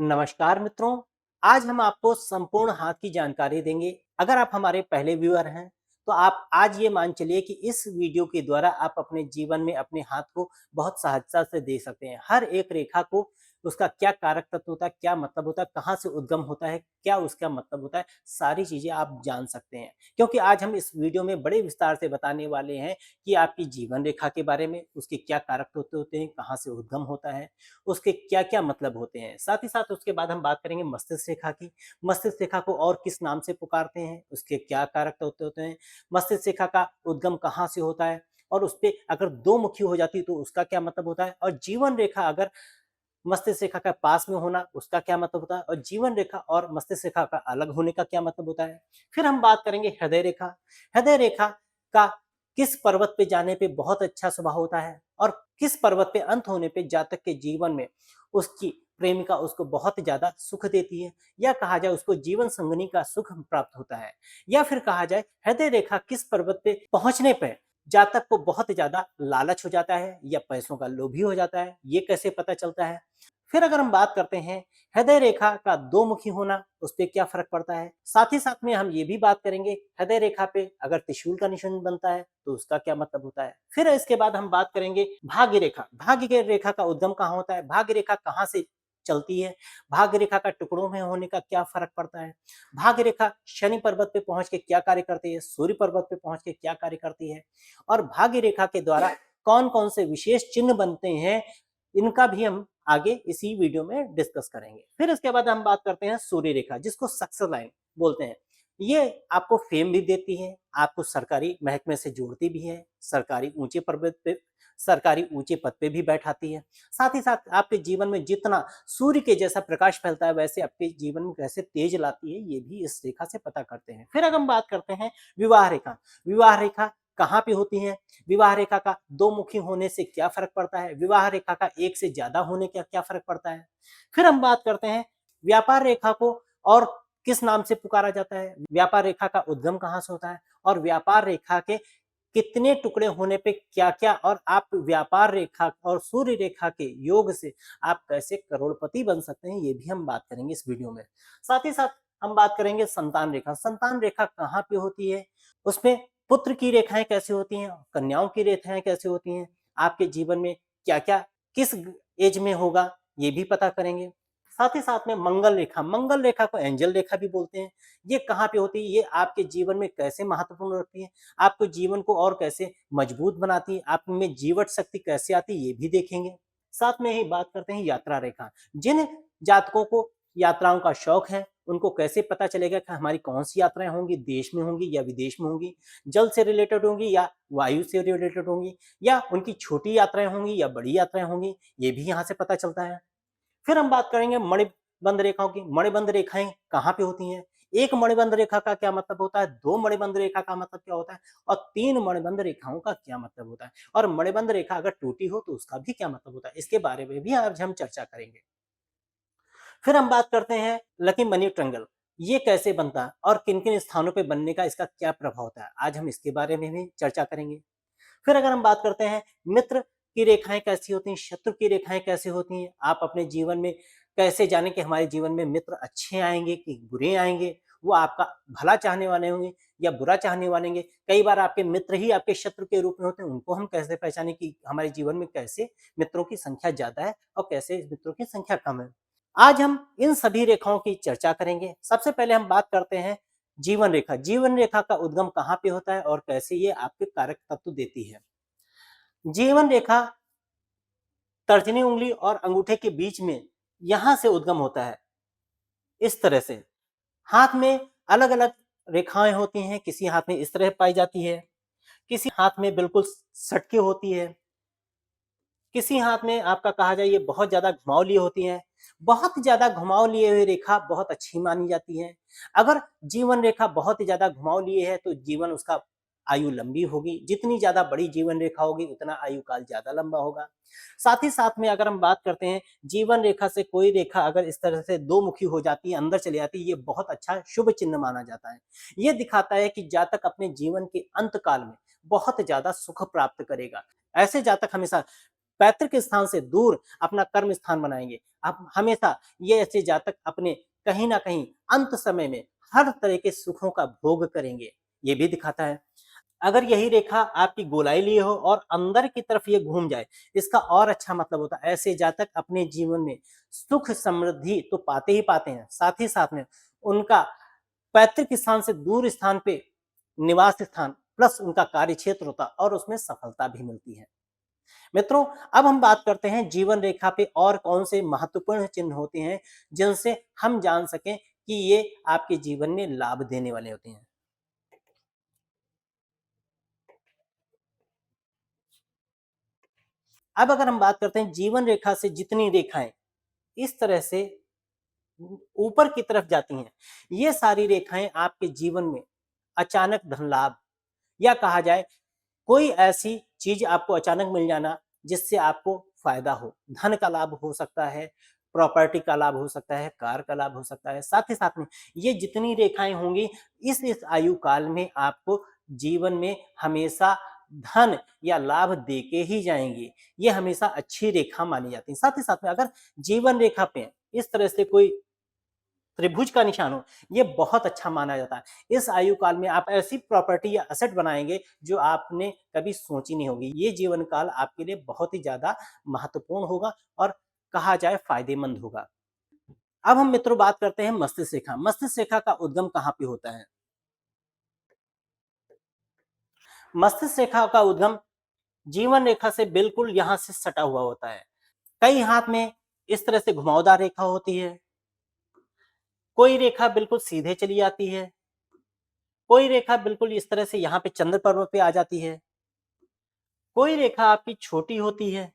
नमस्कार मित्रों, आज हम आपको संपूर्ण हाथ की जानकारी देंगे। अगर आप हमारे पहले व्यूअर हैं, तो आप आज ये मान चलिए कि इस वीडियो के द्वारा आप अपने जीवन में अपने हाथ को बहुत सहजता से देख सकते हैं। हर एक रेखा को उसका क्या कारक तत्व होता है, क्या मतलब होता है, कहाँ से उद्गम होता है, क्या उसका मतलब होता है, सारी चीज़ें आप जान सकते हैं। क्योंकि आज हम इस वीडियो में बड़े विस्तार से बताने वाले हैं कि आपकी जीवन रेखा के बारे में, उसके क्या कारक तत्व होते हैं, कहाँ से उद्गम होता है, उसके क्या-क्या मतलब होते हैं। साथ ही साथ उसके बाद हम बात करेंगे मस्तिष्क रेखा की। मस्तिष्क रेखा को और किस नाम से पुकारते हैं, उसके क्या कारक तत्व होते हैं, मस्तिष्क रेखा का उद्गम कहाँ से होता है और उसपे अगर दो मुखी हो जाती है तो उसका क्या मतलब होता है और जीवन रेखा अगर मस्तिष्क रेखा का पास में होना उसका क्या मतलब होता है और जीवन रेखा और मस्तिष्क रेखा का अलग होने का क्या मतलब होता है। फिर हम बात करेंगे हृदय रेखा। हृदय रेखा का किस पर्वत पे जाने पे बहुत अच्छा स्वभाव होता है और किस पर्वत पे अंत होने पे जातक के जीवन में उसकी प्रेमिका उसको बहुत ज्यादा सुख देती है या कहा जाए उसको जीवन संगनी का सुख प्राप्त होता है या फिर कहा जाए हृदय रेखा किस पर्वत पे पहुंचने पे जातक को बहुत ज्यादा लालच हो जाता है या पैसों का लोभी हो जाता है, ये कैसे पता चलता है। फिर अगर हम बात करते हैं हृदय रेखा का दो मुखी होना उस पर क्या फर्क पड़ता है, साथ ही साथ में हम ये भी बात करेंगे हृदय रेखा पे अगर त्रिशूल का निशान बनता है तो उसका क्या मतलब होता है। फिर इसके बाद हम बात करेंगे भाग्य रेखा। भाग्य रेखा का उद्गम कहाँ होता है, भाग्य रेखा कहाँ से चलती है, भाग्य रेखा का टुकड़ों में होने का क्या फर्क पड़ता है, भाग्य रेखा शनि पर्वत पे पहुंच के क्या कार्य करती है, सूर्य पर्वत पे पहुंच के क्या कार्य करती है और भाग्य रेखा के द्वारा कौन कौन से विशेष चिन्ह बनते हैं, इनका भी हम आगे इसी वीडियो में डिस्कस करेंगे। फिर इसके बाद हम बात करते हैं सूर्य रेखा जिसको सक्सेस लाइन बोलते हैं। ये आपको फेम भी देती है, आपको सरकारी महकमे से जोड़ती भी है, सरकारी ऊंचे पद पे भी बैठाती है। साथ ही साथ आपके जीवन में जितना सूर्य के जैसा प्रकाश फैलता है वैसे आपके जीवन में कैसे तेज लाती है ये भी इस रेखा से पता करते हैं। फिर अगर हम बात करते हैं विवाह रेखा। विवाह रेखा कहाँ पे होती है, विवाह रेखा का दो मुखी होने से क्या फर्क पड़ता है, विवाह रेखा का एक से ज्यादा होने का क्या फर्क पड़ता है। फिर हम बात करते हैं व्यापार रेखा को और किस नाम से पुकारा जाता है, व्यापार रेखा का उद्गम कहाँ से होता है और व्यापार रेखा के कितने टुकड़े होने पे क्या क्या और आप व्यापार रेखा और सूर्य रेखा के योग से आप कैसे करोड़पति बन सकते हैं ये भी हम बात करेंगे इस वीडियो में। साथ ही साथ हम बात करेंगे संतान रेखा। संतान रेखा कहाँ पे होती है, उसमें पुत्र की रेखाएं कैसे होती हैं, कन्याओं की रेखाएं कैसे होती हैं, आपके जीवन में क्या क्या किस एज में होगा ये भी पता करेंगे। साथ ही साथ में मंगल रेखा। मंगल रेखा को एंजल रेखा भी बोलते हैं। ये कहाँ पे होती है, ये आपके जीवन में कैसे महत्वपूर्ण रखती है, आपको जीवन को और कैसे मजबूत बनाती है, आप में जीवट शक्ति कैसे आती है ये भी देखेंगे। साथ में ही बात करते हैं यात्रा रेखा। जिन जातकों को यात्राओं का शौक है उनको कैसे पता चलेगा कि हमारी कौन सी यात्राएं होंगी, देश में होंगी या विदेश में होंगी, जल से रिलेटेड होंगी या वायु से रिलेटेड होंगी या उनकी छोटी यात्राएं होंगी या बड़ी यात्राएं होंगी, ये भी यहाँ से पता चलता है। फिर हम बात करेंगे मणिबंध रेखाओं की। मणिबंध रेखाएं कहाँ पे होती हैं, एक मणिबंध रेखा का क्या मतलब होता है, दो मणिबंध रेखा का मतलब क्या होता है और तीन मणिबंध रेखाओं का क्या मतलब होता है और मणिबंध रेखा अगर टूटी हो तो उसका भी क्या मतलब होता है, इसके बारे में भी आज हम चर्चा करेंगे। फिर हम बात करते हैं लकी मनी ट्रायंगल। ये कैसे बनता है और किन किन स्थानों पे बनने का इसका क्या प्रभाव होता है, आज हम इसके बारे में भी चर्चा करेंगे। फिर अगर हम बात करते हैं मित्र की रेखाएं कैसी होती हैं, शत्रु की रेखाएं कैसे होती हैं, आप अपने जीवन में कैसे जाने कि हमारे जीवन में मित्र अच्छे आएंगे कि बुरे आएंगे, वो आपका भला चाहने वाले होंगे या बुरा चाहने वाले होंगे। कई बार आपके मित्र ही आपके शत्रु के रूप में होते हैं, उनको हम कैसे पहचाने कि हमारे जीवन में कैसे मित्रों की संख्या ज्यादा है और कैसे मित्रों की संख्या कम है। आज हम इन सभी रेखाओं की चर्चा करेंगे। सबसे पहले हम बात करते हैं जीवन रेखा। जीवन रेखा का उद्गम कहाँ पे होता है और कैसे ये आपके कारक तत्व देती है। जीवन रेखा तर्जनी उंगली और अंगूठे के बीच में यहां से उद्गम होता है। इस तरह से हाथ में अलग अलग रेखाएं होती हैं, किसी हाथ में इस तरह पाई जाती है, किसी हाथ में बिल्कुल सटके होती है, किसी हाथ में आपका कहा जाए ये बहुत ज्यादा घुमाव लिए होती है। बहुत ज्यादा घुमाव लिए हुए रेखा बहुत अच्छी मानी जाती है। अगर जीवन रेखा बहुत ही ज्यादा घुमाव लिए है तो जीवन उसका आयु लंबी होगी, जितनी ज्यादा बड़ी जीवन रेखा होगी उतना आयु काल ज्यादा लंबा होगा। साथ ही साथ में अगर हम बात करते हैं जीवन रेखा से कोई रेखा अगर इस तरह से दो मुखी हो जाती है, अंदर चली जाती है, ये बहुत अच्छा शुभ चिन्ह माना जाता है। ये दिखाता है कि जातक अपने जीवन के अंत काल में बहुत ज्यादा सुख प्राप्त करेगा। ऐसे जातक हमेशा पैतृक स्थान से दूर अपना कर्म स्थान बनाएँगे। आप हमेशा ये ऐसे जातक अपने कहीं न कहीं अंत समय में हर तरह के सुखों का भोग करेंगे, ये भी दिखाता है। अगर यही रेखा आपकी गोलाई लिए हो और अंदर की तरफ ये घूम जाए, इसका और अच्छा मतलब होता है ऐसे जातक अपने जीवन में सुख समृद्धि तो पाते ही पाते हैं, साथ ही साथ में उनका पैतृक स्थान से दूर स्थान पे निवास स्थान प्लस उनका कार्य क्षेत्र होता है और उसमें सफलता भी मिलती है। मित्रों, अब हम बात करते हैं जीवन रेखा पे और कौन से महत्वपूर्ण चिन्ह होते हैं, जिनसे हम जान सकें कि ये आपके जीवन में लाभ देने वाले होते हैं। अब अगर हम बात करते हैं जीवन रेखा से जितनी रेखाएँ इस तरह से ऊपर की तरफ जाती हैं, ये सारी रेखाएँ आपके जीवन में अचानक धन लाभ या कहा जाए कोई ऐसी चीज़ आपको अचानक मिल जाना जिससे आपको फ़ायदा हो। धन का लाभ हो सकता है, प्रॉपर्टी का लाभ हो सकता है, कार का लाभ हो सकता है। साथ ही साथ में ये जितनी रेखाएँ होंगी इस आयु काल में आपको जीवन में हमेशा धन या लाभ देके ही जाएँगी। ये हमेशा अच्छी रेखा मानी जाती है। साथ ही साथ में अगर जीवन रेखा पे इस तरह से कोई त्रिभुज का निशान हो, ये बहुत अच्छा माना जाता है। इस आयु काल में आप ऐसी प्रॉपर्टी या एसेट बनाएँगे जो आपने कभी सोची नहीं होगी। ये जीवन काल आपके लिए बहुत ही ज़्यादा महत्वपूर्ण होगा और कहा जाए फ़ायदेमंद होगा। अब हम मित्रों बात करते हैं मस्तिष्क रेखा। मस्तिष्क रेखा का उद्गम कहाँ पे होता है? मस्तिष्क रेखा का उद्गम जीवन रेखा से बिल्कुल यहाँ से सटा हुआ होता है। कई हाथ में इस तरह से घुमावदार रेखा होती है, कोई रेखा बिल्कुल सीधे चली जाती है, कोई रेखा बिल्कुल इस तरह से यहाँ पे चंद्र पर्वत पे आ जाती है, कोई रेखा आपकी छोटी होती है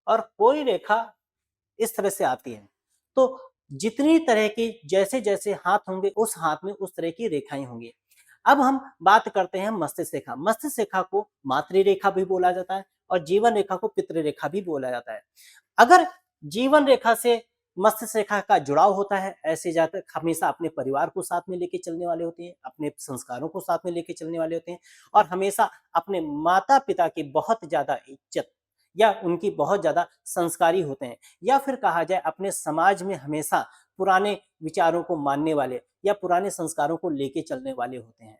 और कोई रेखा इस तरह से आती है। तो जितनी तरह की जैसे-जैसे हाथ होंगे उस हाथ में उस तरह की रेखाएँ होंगी। अब हम बात करते हैं मस्तिष्क रेखा। मस्तिष्क रेखा को मातृ रेखा भी बोला जाता है और जीवन रेखा को पितृ रेखा भी बोला जाता है। अगर जीवन रेखा से मस्तिष्क रेखा का जुड़ाव होता है, ऐसे जातक हमेशा अपने परिवार को साथ में लेके चलने वाले होते हैं, अपने संस्कारों को साथ में लेके चलने वाले होते हैं और हमेशा अपने माता-पिता की बहुत ज़्यादा इज़्ज़त या उनकी बहुत ज़्यादा संस्कारी होते हैं या फिर कहा जाए अपने समाज में हमेशा पुराने विचारों को मानने वाले या पुराने संस्कारों को लेके चलने वाले होते हैं।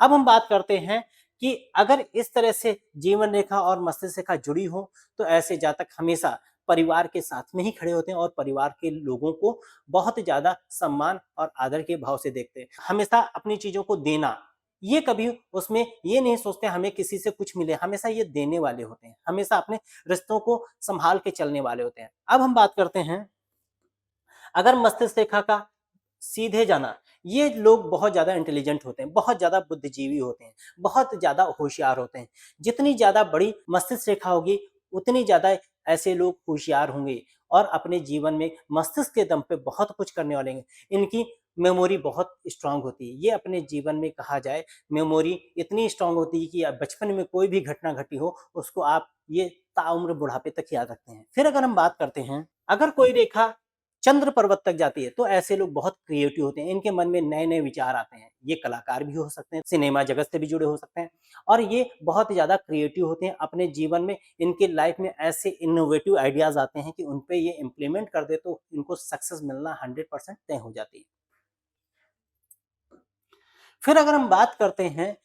अब हम बात करते हैं कि अगर इस तरह से जीवन रेखा और मस्तिष्क रेखा जुड़ी हो, तो ऐसे जातक हमेशा परिवार के साथ में ही खड़े होते हैं और परिवार के लोगों को बहुत ज़्यादा सम्मान और आदर के भाव से देखते हैं। हमेशा अपनी चीज़ों को देना, ये कभी उसमें ये नहीं सोचते हमें किसी से कुछ मिले, हमेशा ये देने वाले होते हैं, हमेशा अपने रिश्तों को सँभाल के चलने वाले होते हैं। अब हम बात करते हैं अगर मस्तिष्क रेखा का सीधे जाना, ये लोग बहुत ज़्यादा इंटेलिजेंट होते हैं, बहुत ज़्यादा बुद्धिजीवी होते हैं, बहुत ज़्यादा होशियार होते हैं। जितनी ज़्यादा बड़ी मस्तिष्क रेखा होगी, उतनी ज़्यादा ऐसे लोग होशियार होंगे और अपने जीवन में मस्तिष्क के दम पे बहुत कुछ करने वाले हैं। इनकी मेमोरी बहुत स्ट्रॉन्ग होती है। ये अपने जीवन में कहा जाए मेमोरी इतनी स्ट्रॉन्ग होती है कि बचपन में कोई भी घटना घटी हो, उसको आप ये ताउम्र बुढ़ापे तक याद रखते हैं। फिर अगर हम बात करते हैं, अगर कोई रेखा चंद्र पर्वत तक जाती है, तो ऐसे लोग बहुत क्रिएटिव होते हैं। इनके मन में नए-नए विचार आते हैं। ये कलाकार भी हो सकते हैं, सिनेमा जगत से भी जुड़े हो सकते हैं और ये बहुत ज़्यादा क्रिएटिव होते हैं। अपने जीवन में इनके लाइफ में ऐसे इनोवेटिव आइडियाज़ आते हैं कि उन पे ये इम्प्लीमेंट कर दे तो इनको सक्सेस मिलना 100% तय हो जाती है। फिर अगर हम बात करते हैं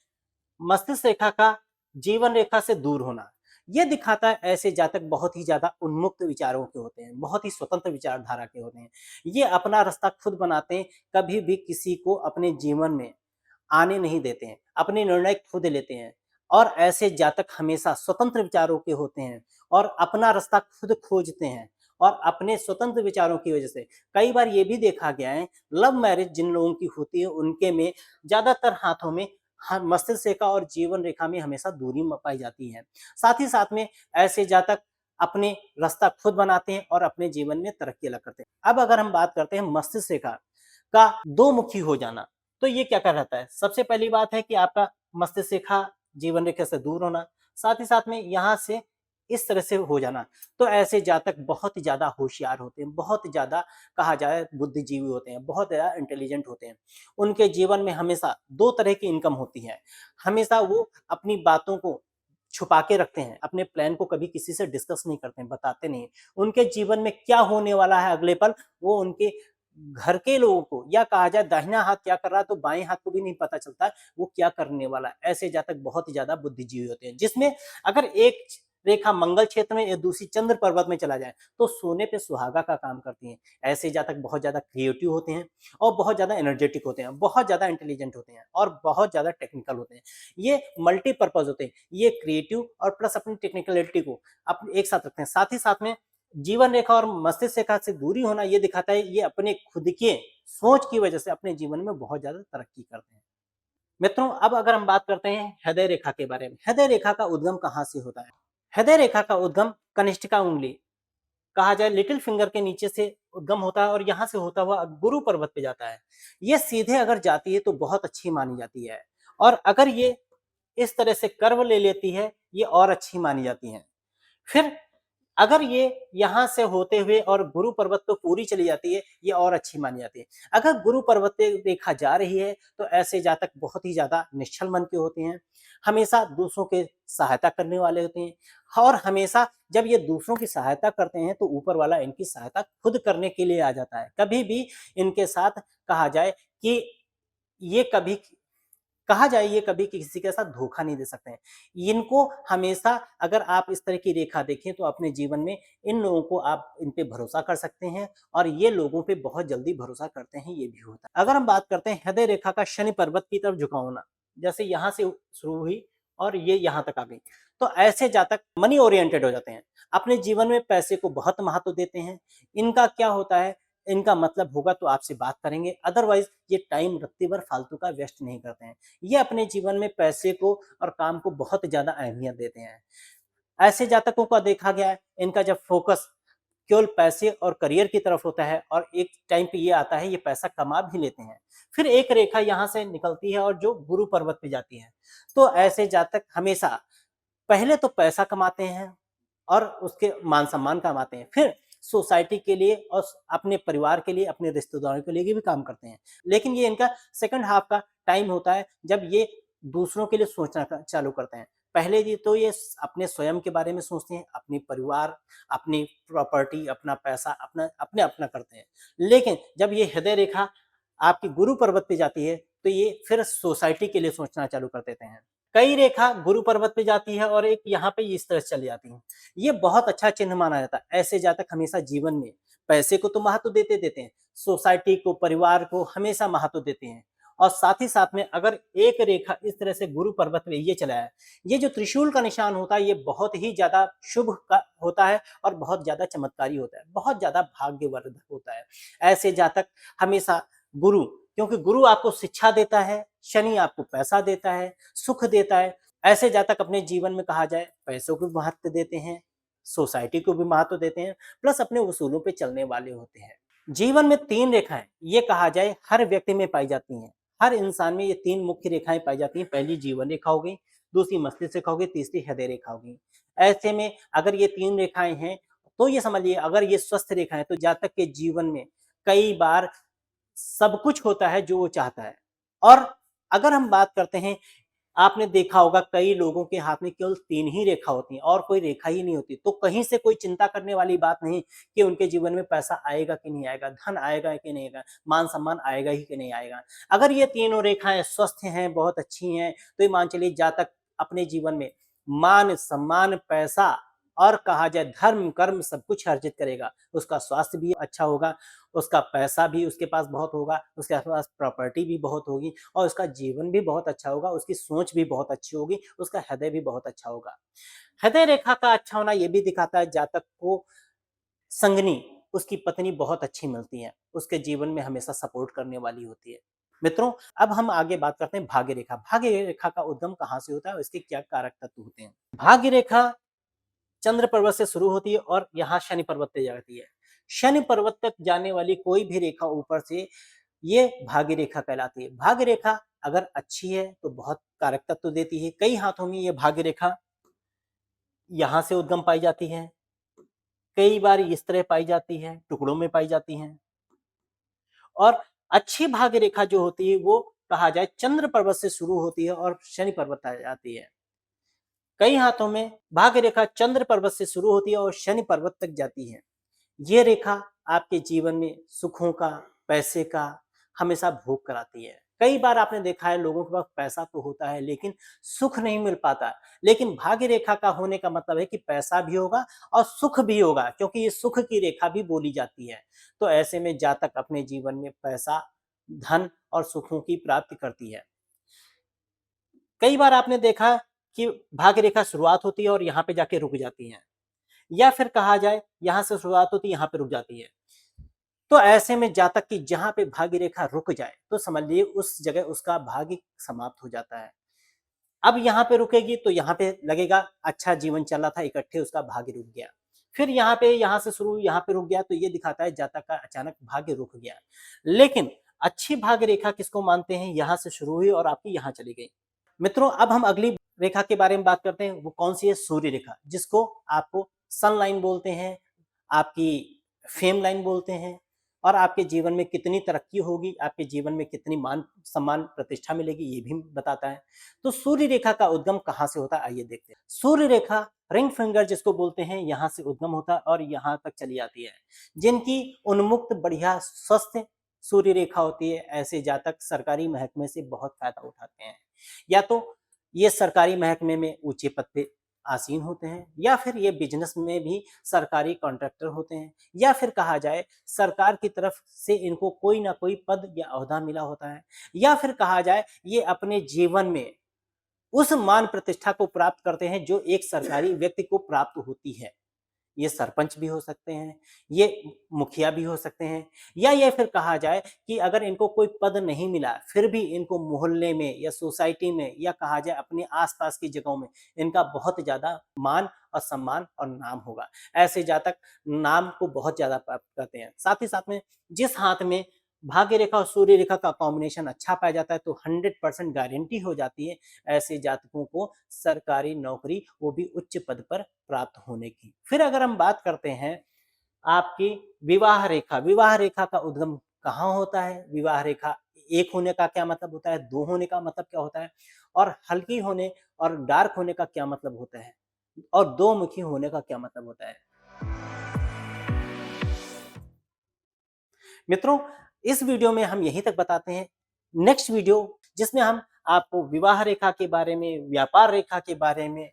मस्तिष्क रेखा का जीवन रेखा से दूर होना, ये दिखाता है ऐसे जातक बहुत ही ज़्यादा उन्मुक्त विचारों के होते हैं, बहुत ही स्वतंत्र विचारधारा के होते हैं। ये अपना रास्ता खुद बनाते हैं, कभी भी किसी को अपने जीवन में आने नहीं देते हैं, अपने निर्णय खुद लेते हैं और ऐसे जातक हमेशा स्वतंत्र विचारों के होते हैं और अपना रास्ता खुद खोजते हैं और अपने स्वतंत्र विचारों की वजह से कई बार ये भी देखा गया है, लव मैरिज जिन लोगों की होती है, उनके में ज़्यादातर हाथों में मस्तिष्क रेखा और जीवन रेखा में हमेशा दूरी पाई जाती है। साथ ही साथ में ऐसे जातक अपने रास्ता खुद बनाते हैं और अपने जीवन में तरक्की अलग करते हैं। अब अगर हम बात करते हैं मस्तिष्क रेखा का दो मुखी हो जाना, तो ये क्या कहलाता है? सबसे पहली बात है कि आपका मस्तिष्क रेखा जीवन रेखा से दूर होना, साथ ही साथ में यहाँ से इस तरह से हो जाना। तो ऐसे जातक बहुत ही ज़्यादा होशियार होते हैं, बहुत ज़्यादा कहा जाए बुद्धिजीवी होते हैं, बहुत ज़्यादा इंटेलिजेंट होते हैं। उनके जीवन में हमेशा 2 तरह की इनकम होती है। हमेशा वो अपनी बातों को छुपा के रखते हैं, अपने प्लान को कभी किसी से डिस्कस नहीं करते हैं, बताते नहीं हैं। उनके जीवन में क्या होने वाला है अगले पल, वो उनके घर के लोगों को, या कहा जाए दाहिना हाथ क्या कर रहा है तो बाएं हाथ को भी नहीं पता चलता है वो क्या करने वाला है। ऐसे जातक बहुत ही ज्यादा बुद्धिजीवी होते हैं, जिसमें अगर एक रेखा मंगल क्षेत्र में या दूसरी चंद्र पर्वत में चला जाए तो सोने पे सुहागा का काम करती है। ऐसे जातक बहुत ज्यादा क्रिएटिव होते हैं और बहुत ज्यादा एनर्जेटिक होते हैं, बहुत ज्यादा इंटेलिजेंट होते हैं और बहुत ज्यादा टेक्निकल होते हैं। ये मल्टीपर्पज होते हैं, ये क्रिएटिव और प्लस अपनी टेक्निकलिटी को अपने एक साथ रखते हैं। साथ ही साथ में जीवन रेखा और मस्तिष्क रेखा से दूरी होना ये दिखाता है ये अपने खुद के सोच की वजह से अपने जीवन में बहुत ज्यादा तरक्की करते हैं। मित्रों, अब अगर हम बात करते हैं हृदय रेखा के बारे में, हृदय रेखा का उद्गम कहाँ से होता है? हृदय रेखा का उद्गम कनिष्ठिका उंगली, कहा जाए लिटिल फिंगर के नीचे से उद्गम होता है और यहाँ से होता हुआ गुरु पर्वत पे जाता है। ये सीधे अगर जाती है तो बहुत अच्छी मानी जाती है, और अगर ये इस तरह से कर्व ले लेती है ये और अच्छी मानी जाती है। फिर अगर ये यहाँ से होते हुए और गुरु पर्वत तो पूरी चली जाती है, ये और अच्छी मानी जाती है। अगर गुरु पर्वत पे रेखा जा रही है तो ऐसे जातक बहुत ही ज्यादा निश्चल मन के होते हैं, हमेशा दूसरों के सहायता करने वाले होते हैं, और हमेशा जब ये दूसरों की सहायता करते हैं तो ऊपर वाला इनकी सहायता खुद करने के लिए आ जाता है। कभी भी इनके साथ कहा जाए कि ये कभी कहा जाए ये कभी किसी के साथ धोखा नहीं दे सकते हैं। इनको हमेशा अगर आप इस तरह की रेखा देखें तो अपने जीवन में इन लोगों को आप इन पे भरोसा कर सकते हैं, और ये लोगों पे बहुत जल्दी भरोसा करते हैं, ये भी होता है। अगर हम बात करते हैं हृदय रेखा का शनि पर्वत की तरफ झुकाव होना, जैसे यहाँ से शुरू हुई और ये यहाँ तक आ गई, तो ऐसे जातक मनी ओरिएंटेड हो जाते हैं, अपने जीवन में पैसे को बहुत महत्व देते हैं। इनका क्या होता है, इनका मतलब होगा तो आपसे बात करेंगे, अदरवाइज ये टाइम रत्ती भर फालतू का वेस्ट नहीं करते हैं। ये अपने जीवन में पैसे को और काम को बहुत ज्यादा अहमियत देते हैं। ऐसे जातकों का देखा गया है इनका जब फोकस केवल पैसे और करियर की तरफ होता है और एक टाइम पे ये आता है ये पैसा कमा भी लेते हैं, फिर एक रेखा यहाँ से निकलती है और जो गुरु पर्वत पे जाती है, तो ऐसे जातक हमेशा पहले तो पैसा कमाते हैं और उसके मान सम्मान कमाते हैं, फिर सोसाइटी के लिए और अपने परिवार के लिए, अपने रिश्तेदारों के लिए भी काम करते हैं। लेकिन ये इनका सेकंड हाफ का टाइम होता है जब ये दूसरों के लिए सोचना चालू करते हैं। पहले जी तो ये अपने स्वयं के बारे में सोचते हैं, अपने परिवार, अपनी प्रॉपर्टी, अपना पैसा, अपना अपने अपना करते हैं। लेकिन जब ये हृदय रेखा आपकी गुरु पर्वत पे जाती है तो ये फिर सोसाइटी के लिए सोचना चालू कर देते हैं। कई रेखा गुरु पर्वत पे जाती है और एक यहाँ पे इस तरह से चली जाती है। ये बहुत अच्छा चिन्ह माना जाता है। ऐसे जातक हमेशा जीवन में पैसे को तो महत्व देते देते हैं, सोसाइटी को, परिवार को हमेशा महत्व देते हैं। और साथ ही साथ में अगर एक रेखा इस तरह से गुरु पर्वत पे ये चला है, ये जो त्रिशूल का निशान होता है ये बहुत ही ज्यादा शुभ का होता है और बहुत ज्यादा चमत्कारी होता है, बहुत ज्यादा भाग्यवर्धक होता है। ऐसे जातक हमेशा गुरु, क्योंकि गुरु आपको शिक्षा देता है, शनि आपको पैसा देता है, सुख देता है। ऐसे जातक अपने जीवन में कहा जाए पैसों को भी महत्व देते हैं, सोसाइटी को भी महत्व देते हैं, प्लस अपने उसूलों पे चलने वाले होते हैं। जीवन में 3 रेखाएं ये कहा जाए हर व्यक्ति में पाई जाती हैं। हर इंसान में ये 3 मुख्य रेखाएं पाई जाती हैं। पहली जीवन रेखा हो गई, दूसरी मस्तिष्क रेखा हो गई, तीसरी हृदय रेखा हो गई। ऐसे में अगर ये 3 रेखाएं हैं तो ये समझिए अगर ये स्वस्थ रेखाएं तो जातक के जीवन में कई बार सब कुछ होता है जो वो चाहता है। और अगर हम बात करते हैं, आपने देखा होगा कई लोगों के हाथ में केवल 3 ही रेखा होती हैं और कोई रेखा ही नहीं होती, तो कहीं से कोई चिंता करने वाली बात नहीं कि उनके जीवन में पैसा आएगा कि नहीं आएगा, धन आएगा कि नहीं आएगा, मान सम्मान आएगा ही कि नहीं आएगा। अगर ये तीनों रेखाएं स्वस्थ हैं, बहुत अच्छी हैं, तो ये मान चलिए जातक अपने जीवन में मान सम्मान, पैसा और कहा जाए धर्म कर्म सब कुछ अर्जित करेगा। उसका स्वास्थ्य भी अच्छा होगा, उसका पैसा भी उसके पास बहुत होगा, उसके पास प्रॉपर्टी भी बहुत होगी और उसका जीवन भी बहुत अच्छा होगा, उसकी सोच भी बहुत अच्छी होगी, उसका हृदय भी बहुत अच्छा होगा। हृदय रेखा का अच्छा होना ये भी दिखाता है जातक को संगनी, उसकी पत्नी बहुत अच्छी मिलती है, उसके जीवन में हमेशा सपोर्ट करने वाली होती है। मित्रों, अब हम आगे बात करते हैं भाग्य रेखा। भाग्य रेखा का उद्गम कहाँ से होता है और इसके क्या कारक तत्व होते हैं? भाग्य रेखा चंद्र पर्वत से शुरू होती है और यहाँ शनि पर्वत पे जाती है। शनि पर्वत तक जाने वाली कोई भी रेखा ऊपर से ये भाग्य रेखा कहलाती है। भाग्य रेखा अगर अच्छी है तो बहुत कारक तत्व देती है। कई हाथों में ये भाग्य रेखा यहाँ से उद्गम पाई जाती है, कई बार इस तरह पाई जाती है, टुकड़ों में पाई जाती हैं। और अच्छी भाग्य रेखा जो होती है वो कहा जाए चंद्र पर्वत से शुरू होती है और शनि पर्वत आ जाती है। कई हाथों में भाग्य रेखा चंद्र पर्वत से शुरू होती है और शनि पर्वत तक जाती है। ये रेखा आपके जीवन में सुखों का, पैसे का हमेशा भोग कराती है। कई बार आपने देखा है लोगों के पास पैसा तो होता है लेकिन सुख नहीं मिल पाता। लेकिन भाग्य रेखा का होने का मतलब है कि पैसा भी होगा और सुख भी होगा, क्योंकि ये सुख की रेखा भी बोली जाती है। तो ऐसे में जातक अपने जीवन में पैसा, धन और सुखों की प्राप्ति करती है। कई बार आपने देखा कि भाग्य रेखा शुरुआत होती है और यहाँ पे जाके रुक जाती है, या फिर कहा जाए यहाँ से शुरुआत होती है यहाँ पे रुक जाती है। तो ऐसे में जातक की जहां पे भाग्य रेखा रुक जाए तो समझ लीजिए उस जगह उसका भाग्य समाप्त हो जाता है। अब यहाँ पे रुकेगी तो यहाँ पे लगेगा अच्छा जीवन चल रहा था, इकट्ठे उसका भाग्य रुक गया। फिर यहाँ पे यहाँ से शुरू यहाँ पे रुक गया तो ये दिखाता है जातक का अचानक भाग्य रुक गया। लेकिन अच्छी भाग्य रेखा किसको मानते हैं, यहाँ से शुरू हुई और आपकी यहाँ चली गई। मित्रों, अब हम अगली रेखा के बारे में बात करते हैं। वो कौन सी है? सूर्य रेखा, जिसको आपको सन लाइन बोलते हैं, आपकी फेम लाइन बोलते हैं। और आपके जीवन में कितनी तरक्की होगी, आपके जीवन में कितनी मान सम्मान प्रतिष्ठा मिलेगी, ये भी बताता है। तो सूर्य रेखा का उद्गम कहाँ से होता है, आइए देखते हैं। सूर्य रेखा रिंग फिंगर जिसको बोलते हैं, यहाँ से उद्गम होता है और यहाँ तक चली जाती है। जिनकी उन्मुक्त बढ़िया स्वस्थ सूर्य रेखा होती है, ऐसे जातक सरकारी महकमे से बहुत फायदा उठाते हैं। या तो ये सरकारी महकमे में ऊंचे पद पे आसीन होते हैं, या फिर ये बिजनेस में भी सरकारी कॉन्ट्रैक्टर होते हैं, या फिर कहा जाए सरकार की तरफ से इनको कोई ना कोई पद या ओहदा मिला होता है, या फिर कहा जाए ये अपने जीवन में उस मान प्रतिष्ठा को प्राप्त करते हैं जो एक सरकारी व्यक्ति को प्राप्त होती है। ये सरपंच भी हो सकते हैं, ये मुखिया भी हो सकते हैं, या ये फिर कहा जाए कि अगर इनको कोई पद नहीं मिला फिर भी इनको मोहल्ले में या सोसाइटी में या कहा जाए अपने आसपास की जगहों में इनका बहुत ज़्यादा मान और सम्मान और नाम होगा। ऐसे जातक नाम को बहुत ज़्यादा प्राप्त करते हैं। साथ ही साथ में जिस हाथ में भाग्य रेखा और सूर्य रेखा का कॉम्बिनेशन अच्छा पाया जाता है तो 100% गारंटी हो जाती है ऐसे जातकों को सरकारी नौकरी, वो भी उच्च पद पर प्राप्त होने की। फिर अगर हम बात करते हैं आपकी विवाह रेखा का उद्गम कहाँ होता है? विवाह रेखा एक होने का क्या मतलब होता है? दो होने का मतलब क्या होता है? और हल्की होने और डार्क होने का क्या मतलब होता है? और दो मुखी होने का क्या मतलब होता है? मित्रों, इस वीडियो में हम यहीं तक बताते हैं। नेक्स्ट वीडियो जिसमें हम आपको विवाह रेखा के बारे में, व्यापार रेखा के बारे में,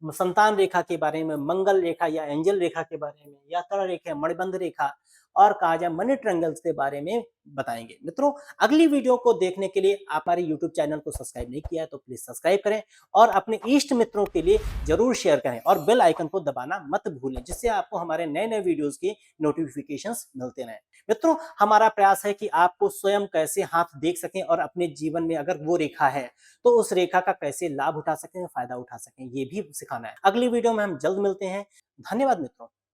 संतान रेखा के बारे में, मंगल रेखा या एंजल रेखा के बारे में, यात्रा रेखा, मणिबंध रेखा और कहा जाए मनी ट्रायंगल्स के बारे में बताएंगे। मित्रों, अगली वीडियो को देखने के लिए आप हमारे यूट्यूब चैनल को सब्सक्राइब नहीं किया है तो प्लीज सब्सक्राइब करें और अपने इष्ट मित्रों के लिए जरूर शेयर करें और बेल आइकन को दबाना मत भूलें, जिससे आपको हमारे नए नए वीडियोस की नोटिफिकेशंस मिलते रहें। मित्रों, हमारा प्रयास है कि आपको स्वयं कैसे हाथ देख सकें और अपने जीवन में अगर वो रेखा है तो उस रेखा का कैसे लाभ उठा सकें, फायदा उठा सकें, ये भी सिखाना है। अगली वीडियो में हम जल्द मिलते हैं। धन्यवाद मित्रों।